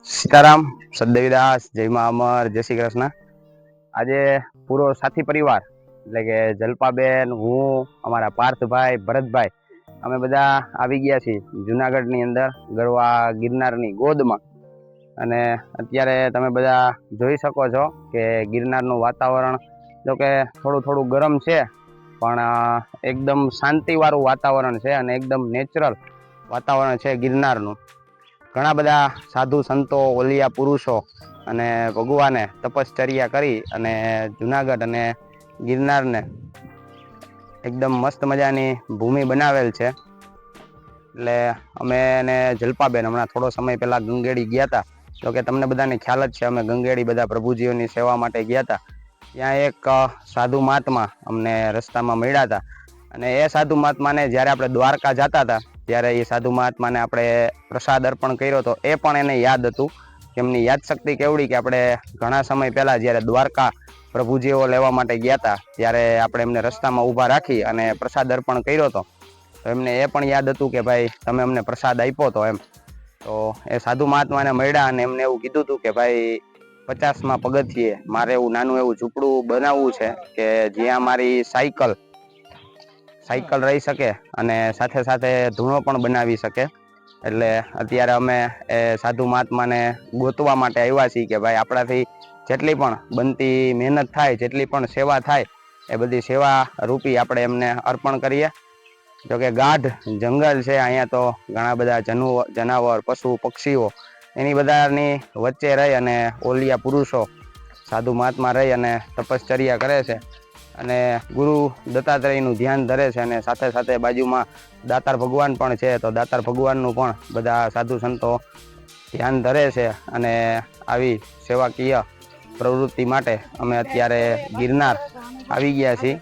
સીતારામ, સદદેવીદાસ, જય મા અમર, જય શ્રી કૃષ્ણ। આજે પૂરો સાથી પરિવાર એટલે કે જલપાબેન, હું, અમારા પાર્થભાઈ, ભરતભાઈ અમે બધા આવી ગયા છીએ જુનાગઢની અંદર ગરવા ગિરનારની ગોદમાં। અને અત્યારે તમે બધા જોઈ શકો છો કે ગિરનારનું વાતાવરણ જો કે થોડું થોડું ગરમ છે, પણ એકદમ શાંતિવાળું વાતાવરણ છે અને એકદમ નેચરલ વાતાવરણ છે ગિરનારનું। ઘણા બધા સાધુ સંતો, ઓલિયા પુરુષો અને ભગવાને તપશ્ચર્યા કરી અને જુનાગઢ અને ગિરનારને એકદમ મસ્ત મજાની ભૂમિ બનાવેલ છે। એટલે અમે ને જલપાબેન હમણાં થોડો સમય પહેલા ગંગેડી ગયા હતા। તો કે તમને બધાને ખ્યાલ જ છે, અમે ગંગેડી બધા પ્રભુજીઓની સેવા માટે ગયા હતા। ત્યાં એક સાધુ મહાત્મા અમને રસ્તામાં મળ્યા હતા અને એ સાધુ મહાત્માને જ્યારે આપણે દ્વારકા જતા હતા ત્યારે એ સાધુ મહાત્માને આપણે પ્રસાદ અર્પણ કર્યો હતો। એ પણ એને યાદ હતું કે એમની યાદશક્તિ કેવડી કે આપણે ઘણા સમય પહેલા જ્યારે દ્વારકા પ્રભુજીઓ લેવા માટે ગયા હતા ત્યારે આપણે એમને રસ્તામાં ઊભા રાખી અને પ્રસાદ અર્પણ કર્યો હતો। તો એમને એ પણ યાદ હતું કે ભાઈ તમે અમને પ્રસાદ આપ્યો હતો એમ। તો એ સાધુ મહાત્માને મળ્યા અને એમને એવું કીધું હતું કે ભાઈ 50માં પગથિયે મારે એવું નાનું એવું ઝૂંપડું બનાવવું છે કે જ્યાં મારી સાયકલ રહી શકે અને સાથે સાથે ધૂણો પણ બનાવી શકે। એટલે અત્યારે અમે એ સાધુ મહાત્માને ગોતવા માટે આવ્યા છીએ કે ભાઈ આપણાથી જેટલી પણ બનતી મહેનત થાય, જેટલી પણ સેવા થાય એ બધી સેવા રૂપી આપણે એમને અર્પણ કરીએ। જોકે ગાઢ જંગલ છે અહીંયા, તો ઘણા બધા જનાવર, પશુ, પક્ષીઓ એની બધાની વચ્ચે રહી અને ઓલિયા પુરુષો સાધુ મહાત્મા રહી અને તપશ્ચર્યા કરે છે અને ગુરુ દત્તાત્રેયનું ધ્યાન ધરે છે અને સાથે સાથે બાજુમાં દાતાર ભગવાન પણ છે। તો દાતાર ભગવાનનું પણ બધા સાધુ સંતો ધ્યાન ધરે છે અને આવી સેવાકીય પ્રવૃત્તિ માટે અમે અત્યારે ગિરનાર આવી ગયા છીએ।